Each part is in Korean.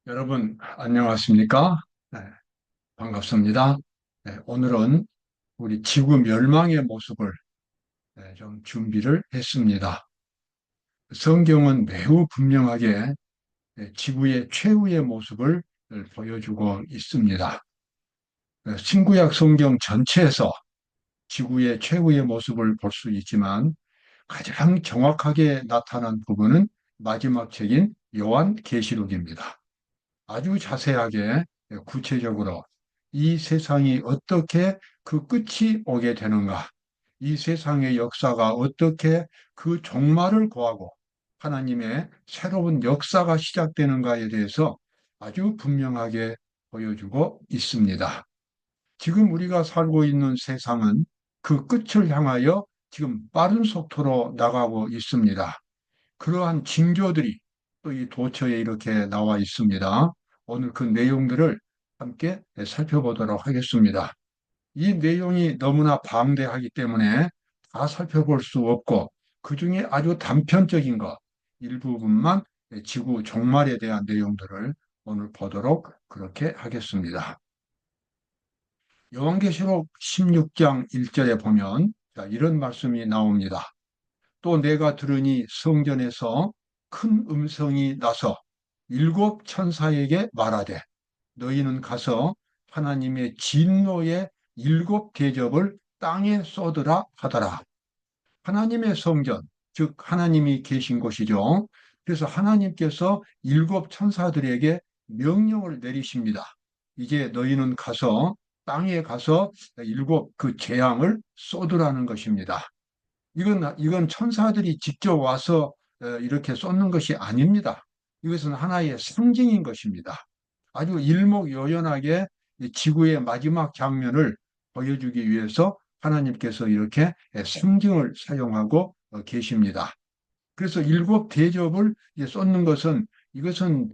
여러분, 안녕하십니까? 네, 반갑습니다. 네, 오늘은 우리 지구 멸망의 모습을 좀 준비를 했습니다. 성경은 매우 분명하게 지구의 최후의 모습을 보여주고 있습니다. 신구약 성경 전체에서 지구의 최후의 모습을 볼 수 있지만 가장 정확하게 나타난 부분은 마지막 책인 요한계시록입니다. 아주 자세하게 구체적으로 이 세상이 어떻게 그 끝이 오게 되는가, 이 세상의 역사가 어떻게 그 종말을 고하고 하나님의 새로운 역사가 시작되는가에 대해서 아주 분명하게 보여주고 있습니다. 지금 우리가 살고 있는 세상은 그 끝을 향하여 지금 빠른 속도로 나가고 있습니다. 그러한 징조들이 또 이 도처에 이렇게 나와 있습니다. 오늘 그 내용들을 함께 살펴보도록 하겠습니다. 이 내용이 너무나 방대하기 때문에 다 살펴볼 수 없고 그 중에 아주 단편적인 것 일부분만 지구 종말에 대한 내용들을 오늘 보도록 그렇게 하겠습니다. 요한계시록 16장 1절에 보면 이런 말씀이 나옵니다. 또 내가 들으니 성전에서 큰 음성이 나서 일곱 천사에게 말하되 너희는 가서 하나님의 진노의 일곱 대접을 땅에 쏟으라 하더라. 하나님의 성전, 즉 하나님이 계신 곳이죠. 그래서 하나님께서 일곱 천사들에게 명령을 내리십니다. 이제 너희는 가서 땅에 가서 일곱 그 재앙을 쏟으라는 것입니다. 이건 천사들이 직접 와서 이렇게 쏟는 것이 아닙니다. 이것은 하나의 상징인 것입니다. 아주 일목요연하게 이 지구의 마지막 장면을 보여주기 위해서 하나님께서 이렇게 상징을 사용하고 계십니다. 그래서 일곱 대접을 쏟는 것은 이것은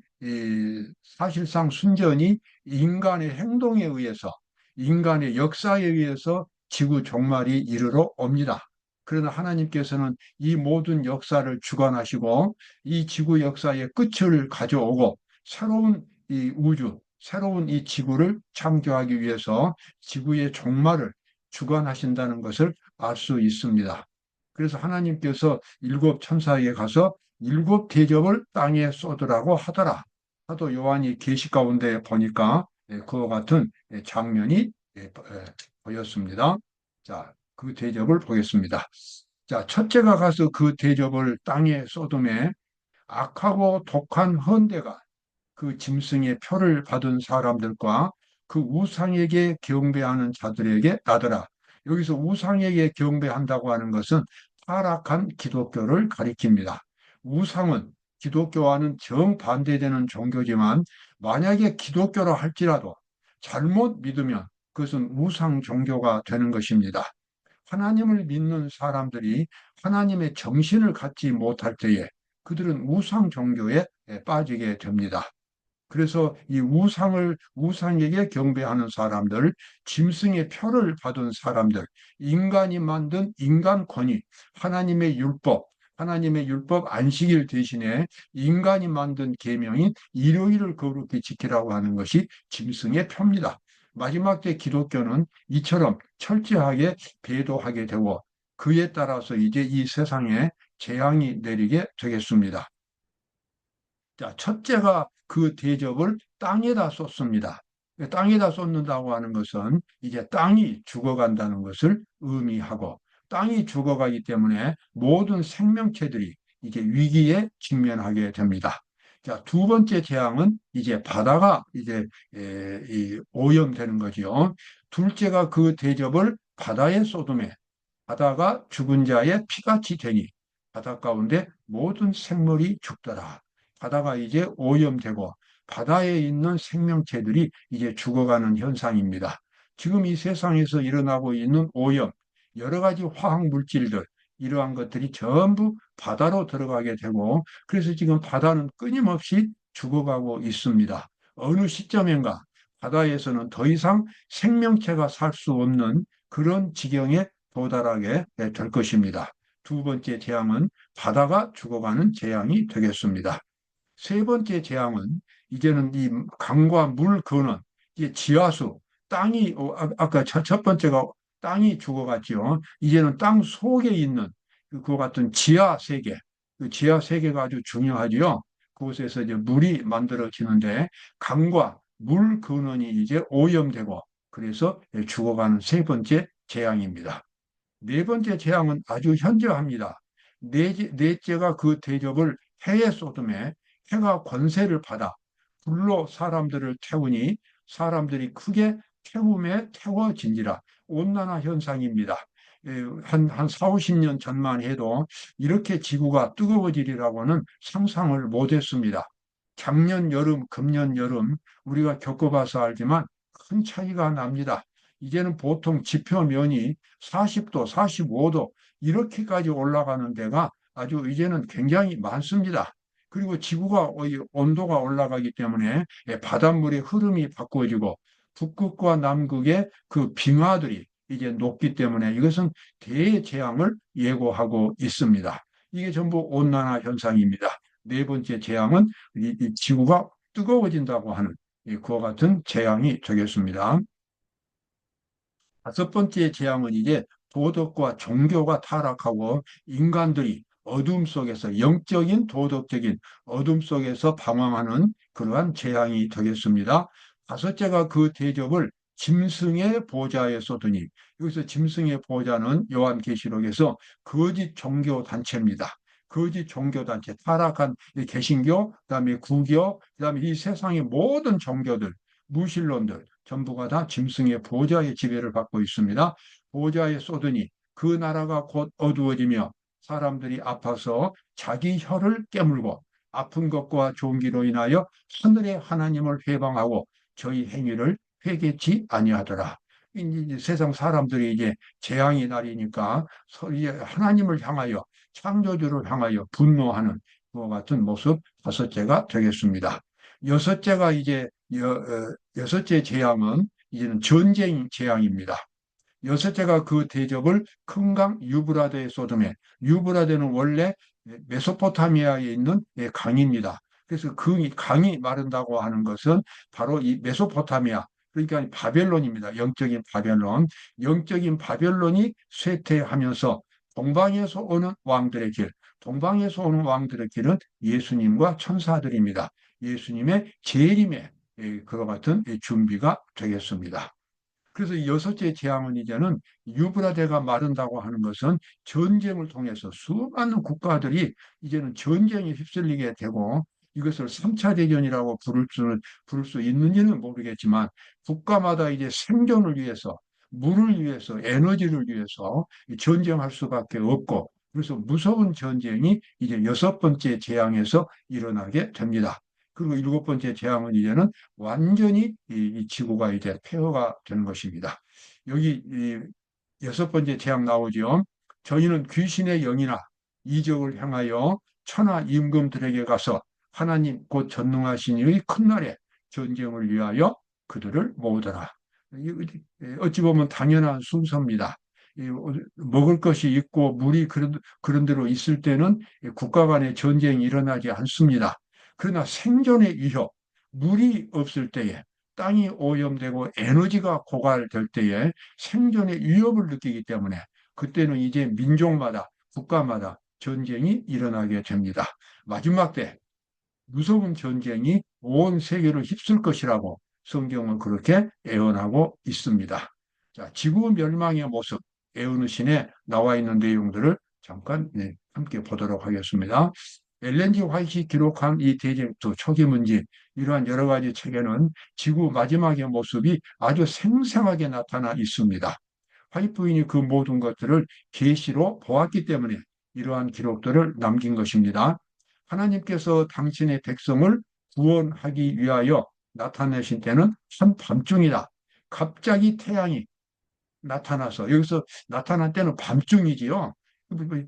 사실상 순전히 인간의 행동에 의해서 인간의 역사에 의해서 지구 종말이 이르러 옵니다. 그러나 하나님께서는 이 모든 역사를 주관하시고 이 지구 역사의 끝을 가져오고 새로운 이 우주, 새로운 이 지구를 창조하기 위해서 지구의 종말을 주관하신다는 것을 알 수 있습니다. 그래서 하나님께서 일곱 천사에게 가서 일곱 대접을 땅에 쏟으라고 하더라. 하도 요한이 계시 가운데 보니까 그와 같은 장면이 보였습니다. 자, 그 대접을 보겠습니다. 자, 첫째가 가서 그 대접을 땅에 쏟음에 악하고 독한 헌대가 그 짐승의 표를 받은 사람들과 그 우상에게 경배하는 자들에게 나더라. 여기서 우상에게 경배한다고 하는 것은 타락한 기독교를 가리킵니다. 우상은 기독교와는 정반대되는 종교지만 만약에 기독교라 할지라도 잘못 믿으면 그것은 우상 종교가 되는 것입니다. 하나님을 믿는 사람들이 하나님의 정신을 갖지 못할 때에 그들은 우상 종교에 빠지게 됩니다. 그래서 이 우상에게 경배하는 사람들, 짐승의 표를 받은 사람들, 인간이 만든 인간 권위, 하나님의 율법 안식일 대신에 인간이 만든 계명인 일요일을 거룩히 지키라고 하는 것이 짐승의 표입니다. 마지막 때 기독교는 이처럼 철저하게 배도하게 되고 그에 따라서 이제 이 세상에 재앙이 내리게 되겠습니다. 자, 첫째가 그 대접을 땅에다 쏟습니다. 땅에다 쏟는다고 하는 것은 이제 땅이 죽어간다는 것을 의미하고 땅이 죽어가기 때문에 모든 생명체들이 이제 위기에 직면하게 됩니다. 자, 두 번째 재앙은 이제 바다가 이제 오염되는 거죠. 둘째가 그 대접을 바다에 쏟음에 바다가 죽은 자의 피같이 되니 바다 가운데 모든 생물이 죽더라. 바다가 이제 오염되고 바다에 있는 생명체들이 이제 죽어가는 현상입니다. 지금 이 세상에서 일어나고 있는 오염, 여러 가지 화학 물질들, 이러한 것들이 전부 바다로 들어가게 되고 그래서 지금 바다는 끊임없이 죽어가고 있습니다. 어느 시점인가 바다에서는 더 이상 생명체가 살 수 없는 그런 지경에 도달하게 될 것입니다. 두 번째 재앙은 바다가 죽어가는 재앙이 되겠습니다. 세 번째 재앙은 이제는 이 강과 물 근원, 이제 지하수, 땅이 아까 첫 번째가 땅이 죽어갔죠. 이제는 땅 속에 있는 그와 같은 지하 세계, 그 지하 세계가 아주 중요하지요. 그곳에서 이제 물이 만들어지는데 강과 물 근원이 이제 오염되고 그래서 죽어가는 세 번째 재앙입니다. 네 번째 재앙은 아주 현저합니다. 넷째가 그 대접을 해에 쏟음에 해가 권세를 받아 불로 사람들을 태우니 사람들이 크게 태움에 태워진지라. 온난화 현상입니다. 한 4, 50년 전만 해도 이렇게 지구가 뜨거워지리라고는 상상을 못했습니다. 작년 여름, 금년 여름 우리가 겪어봐서 알지만 큰 차이가 납니다. 이제는 보통 지표면이 40도, 45도 이렇게까지 올라가는 데가 아주 이제는 굉장히 많습니다. 그리고 지구가 온도가 올라가기 때문에 바닷물의 흐름이 바꿔지고 북극과 남극의 그 빙하들이 이제 높기 때문에 이것은 대재앙을 예고하고 있습니다. 이게 전부 온난화 현상입니다. 네 번째 재앙은 이 지구가 뜨거워진다고 하는 그와 같은 재앙이 되겠습니다. 다섯 번째 재앙은 이제 도덕과 종교가 타락하고 인간들이 어둠 속에서 영적인 도덕적인 어둠 속에서 방황하는 그러한 재앙이 되겠습니다. 다섯째가 그 대접을 짐승의 보좌에 쏟으니 여기서 짐승의 보좌는 요한계시록에서 거짓 종교 단체입니다. 거짓 종교 단체, 타락한 개신교, 그다음에 구교, 그다음에 이 세상의 모든 종교들, 무신론들 전부가 다 짐승의 보좌의 지배를 받고 있습니다. 보좌에 쏟으니 그 나라가 곧 어두워지며 사람들이 아파서 자기 혀를 깨물고 아픈 것과 종기로 인하여 하늘의 하나님을 회방하고 저희 행위를 회개치 아니하더라. 이제 세상 사람들이 이제 재앙의 날이니까 이제 하나님을 향하여 창조주를 향하여 분노하는 그와 같은 모습 다섯째가 되겠습니다. 여섯째가 이제 여섯째 재앙은 이제는 전쟁 재앙입니다. 여섯째가 그 대접을 큰 강 유브라데에 쏟음에 유브라데는 원래 메소포타미아에 있는 강입니다. 그래서 그 강이 마른다고 하는 것은 바로 이 메소포타미아 그러니까 바벨론입니다. 영적인 바벨론. 영적인 바벨론이 쇠퇴하면서 동방에서 오는 왕들의 길, 동방에서 오는 왕들의 길은 예수님과 천사들입니다. 예수님의 재림의 그와 같은 준비가 되겠습니다. 그래서 이 여섯째 재앙은 이제는 유브라데가 마른다고 하는 것은 전쟁을 통해서 수많은 국가들이 이제는 전쟁에 휩쓸리게 되고 이것을 3차 대전이라고 부를 수 있는지는 모르겠지만 국가마다 이제 생존을 위해서 물을 위해서 에너지를 위해서 전쟁할 수밖에 없고 그래서 무서운 전쟁이 이제 여섯 번째 재앙에서 일어나게 됩니다. 그리고 일곱 번째 재앙은 이제는 완전히 이 지구가 이제 폐허가 되는 것입니다. 여기 이 여섯 번째 재앙 나오죠. 저희는 귀신의 영이나 이적을 향하여 천하 임금들에게 가서 하나님 곧 전능하신 이의 큰 날에 전쟁을 위하여 그들을 모으더라. 어찌 보면 당연한 순서입니다. 먹을 것이 있고 물이 그런 대로 있을 때는 국가 간의 전쟁이 일어나지 않습니다. 그러나 생존의 위협, 물이 없을 때에 땅이 오염되고 에너지가 고갈될 때에 생존의 위협을 느끼기 때문에 그때는 이제 민족마다 국가마다 전쟁이 일어나게 됩니다. 마지막 때 무서운 전쟁이 온 세계를 휩쓸 것이라고 성경은 그렇게 예언하고 있습니다. 자, 지구 멸망의 모습, 에어느 신에 나와 있는 내용들을 잠깐 함께 보도록 하겠습니다. 엘렌지 화이트가 기록한 이 대쟁투 초기 문제 이러한 여러 가지 책에는 지구 마지막의 모습이 아주 생생하게 나타나 있습니다. 화이트 부인이 그 모든 것들을 계시로 보았기 때문에 이러한 기록들을 남긴 것입니다. 하나님께서 당신의 백성을 구원하기 위하여 나타내신 때는 한밤중이다. 갑자기 태양이 나타나서 여기서 나타난 때는 밤중이지요.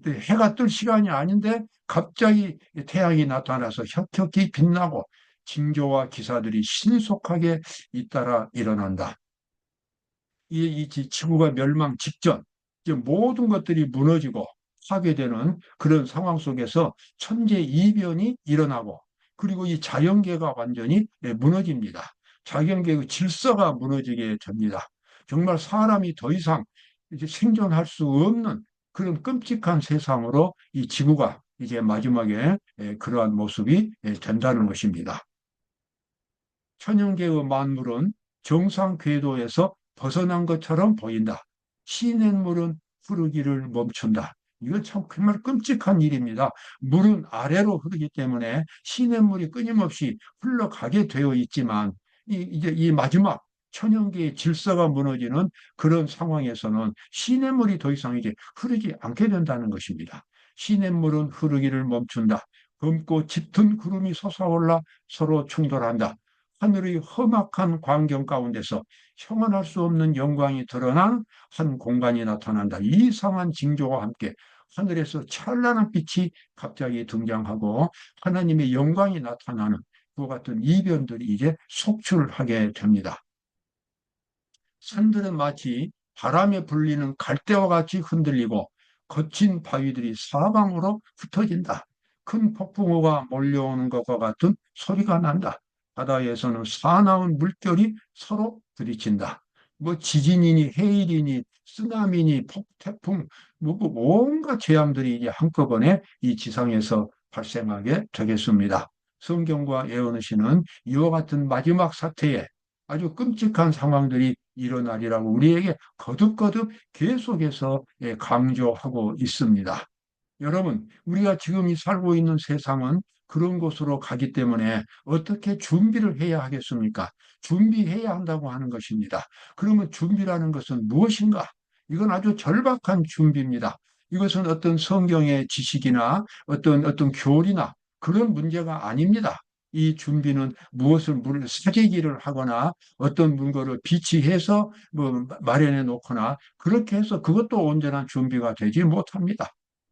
해가 뜰 시간이 아닌데 갑자기 태양이 나타나서 혁혁히 빛나고 징조와 기사들이 신속하게 잇따라 일어난다. 이 지구가 멸망 직전 이제 모든 것들이 무너지고 파괴되는 그런 상황 속에서 천재 이변이 일어나고 그리고 이 자연계가 완전히 무너집니다. 자연계의 질서가 무너지게 됩니다. 정말 사람이 더 이상 이제 생존할 수 없는 그런 끔찍한 세상으로 이 지구가 이제 마지막에 그러한 모습이 된다는 것입니다. 천연계의 만물은 정상 궤도에서 벗어난 것처럼 보인다. 시냇물은 흐르기를 멈춘다. 이건 참 정말 끔찍한 일입니다. 물은 아래로 흐르기 때문에 시냇물이 끊임없이 흘러가게 되어 있지만 이제 이 마지막 천연계의 질서가 무너지는 그런 상황에서는 시냇물이 더 이상 이제 흐르지 않게 된다는 것입니다. 시냇물은 흐르기를 멈춘다. 검고 짙은 구름이 솟아올라 서로 충돌한다. 하늘의 험악한 광경 가운데서 형언할 수 없는 영광이 드러난 한 공간이 나타난다. 이상한 징조와 함께 하늘에서 찬란한 빛이 갑자기 등장하고 하나님의 영광이 나타나는 그와 같은 이변들이 이제 속출하게 됩니다. 산들은 마치 바람에 불리는 갈대와 같이 흔들리고 거친 바위들이 사방으로 흩어진다. 큰 폭풍우가 몰려오는 것과 같은 소리가 난다. 바다에서는 사나운 물결이 서로 부딪힌다. 뭐 지진이니 해일이니 쓰나미니 태풍 뭐 온갖 재앙들이 이제 한꺼번에 이 지상에서 발생하게 되겠습니다. 성경과 예언하시는 이와 같은 마지막 사태에 아주 끔찍한 상황들이 일어나리라고 우리에게 거듭거듭 계속해서 강조하고 있습니다. 여러분, 우리가 지금 이 살고 있는 세상은 그런 곳으로 가기 때문에 어떻게 준비를 해야 하겠습니까? 준비해야 한다고 하는 것입니다. 그러면 준비라는 것은 무엇인가? 이건 아주 절박한 준비입니다. 이것은 어떤 성경의 지식이나 어떤 교리나 그런 문제가 아닙니다. 이 준비는 무엇을 사재기를 하거나 어떤 문거를 비치해서 뭐 마련해 놓거나 그렇게 해서 그것도 온전한 준비가 되지 못합니다.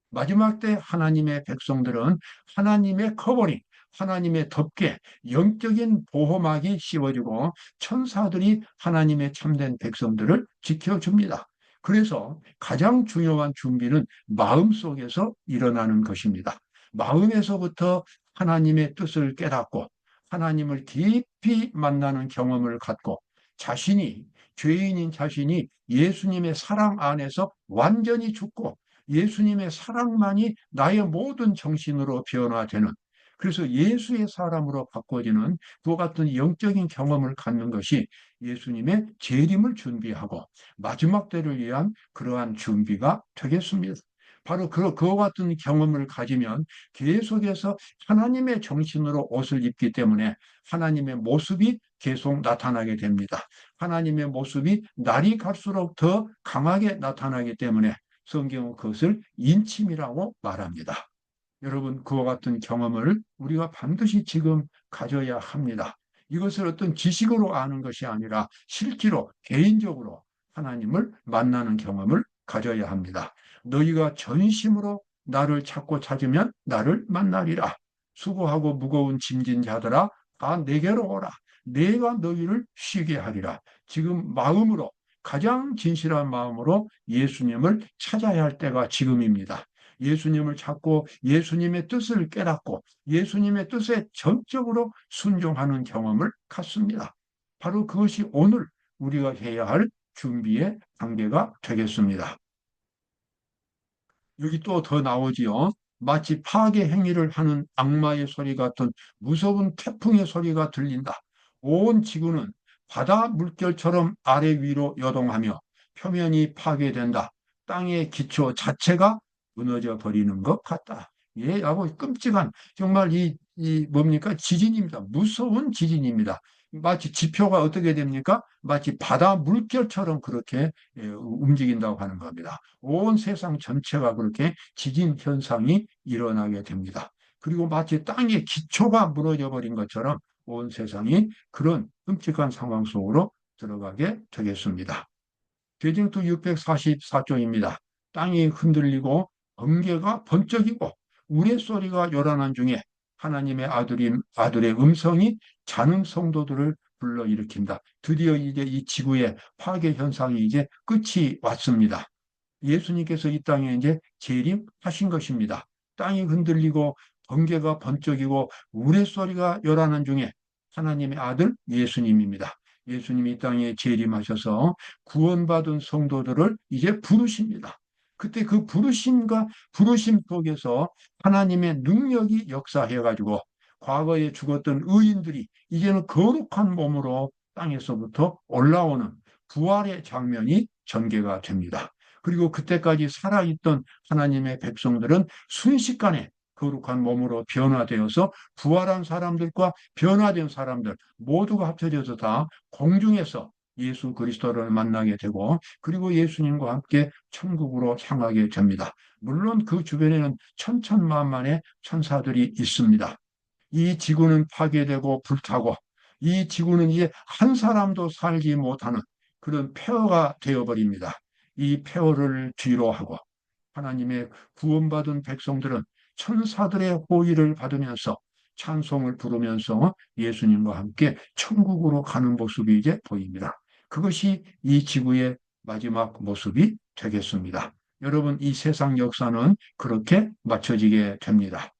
마지막 때 하나님의 백성들은 하나님의 커버링, 하나님의 덮개, 영적인 보호막이 씌워지고 천사들이 하나님의 참된 백성들을 지켜줍니다. 그래서 가장 중요한 준비는 마음속에서 일어나는 것입니다. 마음에서부터 하나님의 뜻을 깨닫고 하나님을 깊이 만나는 경험을 갖고 자신이 죄인인 자신이 예수님의 사랑 안에서 완전히 죽고 예수님의 사랑만이 나의 모든 정신으로 변화되는 그래서 예수의 사람으로 바꿔지는 그와 같은 영적인 경험을 갖는 것이 예수님의 재림을 준비하고 마지막 때를 위한 그러한 준비가 되겠습니다. 바로 그와 같은 경험을 가지면 계속해서 하나님의 정신으로 옷을 입기 때문에 하나님의 모습이 계속 나타나게 됩니다. 하나님의 모습이 날이 갈수록 더 강하게 나타나기 때문에 성경은 그것을 인침이라고 말합니다. 여러분, 그와 같은 경험을 우리가 반드시 지금 가져야 합니다. 이것을 어떤 지식으로 아는 것이 아니라 실제로 개인적으로 하나님을 만나는 경험을 가져야 합니다. 너희가 전심으로 나를 찾고 찾으면 나를 만나리라. 수고하고 무거운 짐진 자들아 다 내게로 오라. 내가 너희를 쉬게 하리라. 지금 마음으로 가장 진실한 마음으로 예수님을 찾아야 할 때가 지금입니다. 예수님을 찾고 예수님의 뜻을 깨닫고 예수님의 뜻에 전적으로 순종하는 경험을 갖습니다. 바로 그것이 오늘 우리가 해야 할 준비의 단계가 되겠습니다. 여기 또 더 나오지요. 마치 파괴 행위를 하는 악마의 소리 같은 무서운 태풍의 소리가 들린다. 온 지구는 바다 물결처럼 아래 위로 여동하며 표면이 파괴된다. 땅의 기초 자체가 무너져 버리는 것 같다. 예, 하고 끔찍한 정말 이 뭡니까? 지진입니다. 무서운 지진입니다. 마치 지표가 어떻게 됩니까? 마치 바다 물결처럼 그렇게 움직인다고 하는 겁니다. 온 세상 전체가 그렇게 지진 현상이 일어나게 됩니다. 그리고 마치 땅의 기초가 무너져 버린 것처럼 온 세상이 그런 끔찍한 상황 속으로 들어가게 되겠습니다. 계정투 644쪽입니다. 땅이 흔들리고 번개가 번쩍이고 우레소리가 요란한 중에 하나님의 아들의 음성이 자는 성도들을 불러일으킨다. 드디어 이제 이 지구의 파괴 현상이 이제 끝이 왔습니다. 예수님께서 이 땅에 이제 재림하신 것입니다. 땅이 흔들리고 번개가 번쩍이고 우레소리가 요란한 중에 하나님의 아들 예수님입니다. 예수님이 이 땅에 재림하셔서 구원받은 성도들을 이제 부르십니다. 그때 그 부르심 속에서 하나님의 능력이 역사해가지고 과거에 죽었던 의인들이 이제는 거룩한 몸으로 땅에서부터 올라오는 부활의 장면이 전개가 됩니다. 그리고 그때까지 살아있던 하나님의 백성들은 순식간에 거룩한 몸으로 변화되어서 부활한 사람들과 변화된 사람들 모두가 합쳐져서 다 공중에서 예수 그리스도를 만나게 되고 그리고 예수님과 함께 천국으로 향하게 됩니다. 물론 그 주변에는 천천만만의 천사들이 있습니다. 이 지구는 파괴되고 불타고 이 지구는 이제 한 사람도 살지 못하는 그런 폐허가 되어버립니다. 이 폐허를 뒤로 하고 하나님의 구원받은 백성들은 천사들의 호의를 받으면서 찬송을 부르면서 예수님과 함께 천국으로 가는 모습이 이제 보입니다. 그것이 이 지구의 마지막 모습이 되겠습니다. 여러분, 이 세상 역사는 그렇게 맞춰지게 됩니다.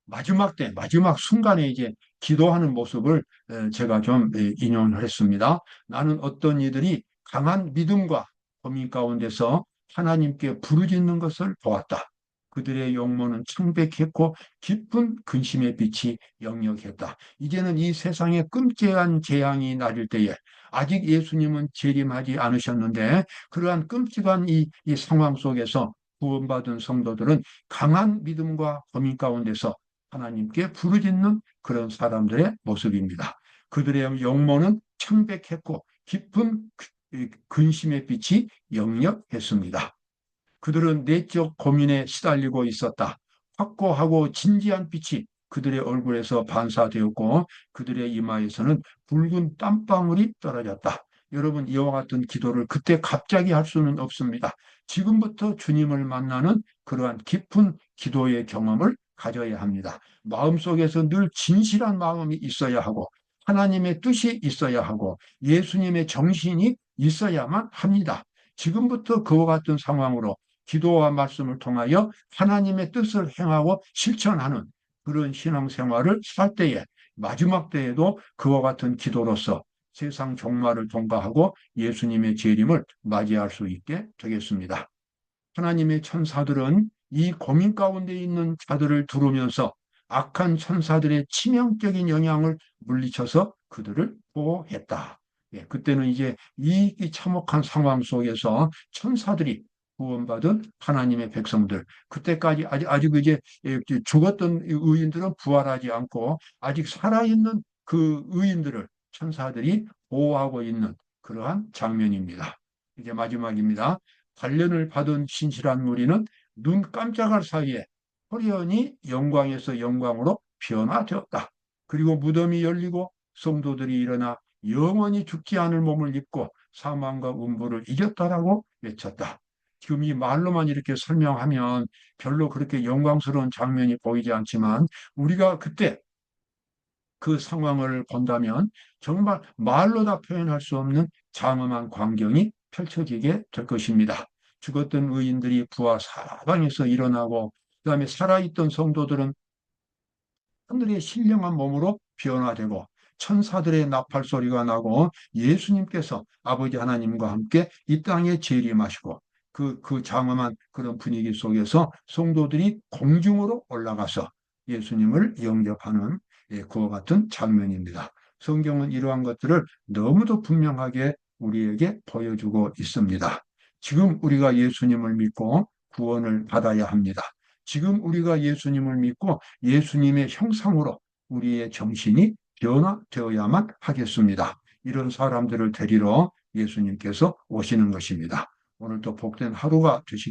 마지막 때, 마지막 순간에 이제 기도하는 모습을 제가 좀 인용을 했습니다. 나는 어떤 이들이 강한 믿음과 고민 가운데서 하나님께 부르짖는 것을 보았다. 그들의 용모는 청백했고 깊은 근심의 빛이 역력했다. 이제는 이 세상에 끔찍한 재앙이 낮을 때에 아직 예수님은 재림하지 않으셨는데 그러한 끔찍한 이 상황 속에서 구원받은 성도들은 강한 믿음과 고민 가운데서 하나님께 부르짖는 그런 사람들의 모습입니다. 그들의 영모는 청백했고 깊은 근심의 빛이 역력했습니다. 그들은 내적 고민에 시달리고 있었다. 확고하고 진지한 빛이 그들의 얼굴에서 반사되었고 그들의 이마에서는 붉은 땀방울이 떨어졌다. 여러분, 이와 같은 기도를 그때 갑자기 할 수는 없습니다. 지금부터 주님을 만나는 그러한 깊은 기도의 경험을 가져야 합니다. 마음속에서 늘 진실한 마음이 있어야 하고 하나님의 뜻이 있어야 하고 예수님의 정신이 있어야만 합니다. 지금부터 그와 같은 상황으로 기도와 말씀을 통하여 하나님의 뜻을 행하고 실천하는 그런 신앙생활을 살 때에 마지막 때에도 그와 같은 기도로서 세상 종말을 통과하고 예수님의 재림을 맞이할 수 있게 되겠습니다. 하나님의 천사들은 이 고민 가운데 있는 자들을 두르면서 악한 천사들의 치명적인 영향을 물리쳐서 그들을 보호했다. 예, 그때는 이제 이 참혹한 상황 속에서 천사들이 구원받은 하나님의 백성들, 그때까지 아직 이제 죽었던 의인들은 부활하지 않고 아직 살아있는 그 의인들을 천사들이 보호하고 있는 그러한 장면입니다. 이제 마지막입니다. 단련을 받은 신실한 무리는 눈 깜짝할 사이에 호련히 영광에서 영광으로 변화되었다. 그리고 무덤이 열리고 성도들이 일어나 영원히 죽지 않을 몸을 입고 사망과 음부를 이겼다라고 외쳤다. 지금 이 말로만 이렇게 설명하면 별로 그렇게 영광스러운 장면이 보이지 않지만 우리가 그때 그 상황을 본다면 정말 말로 다 표현할 수 없는 장엄한 광경이 펼쳐지게 될 것입니다. 죽었던 의인들이 부활 사방에서 일어나고 그다음에 살아있던 성도들은 하늘의 신령한 몸으로 변화되고 천사들의 나팔 소리가 나고 예수님께서 아버지 하나님과 함께 이 땅에 재림하시고 그 장엄한 그런 분위기 속에서 성도들이 공중으로 올라가서 예수님을 영접하는 그와 같은 장면입니다. 성경은 이러한 것들을 너무도 분명하게 우리에게 보여주고 있습니다. 지금 우리가 예수님을 믿고 구원을 받아야 합니다. 지금 우리가 예수님을 믿고 예수님의 형상으로 우리의 정신이 변화되어야만 하겠습니다. 이런 사람들을 데리러 예수님께서 오시는 것입니다. 오늘도 복된 하루가 되시기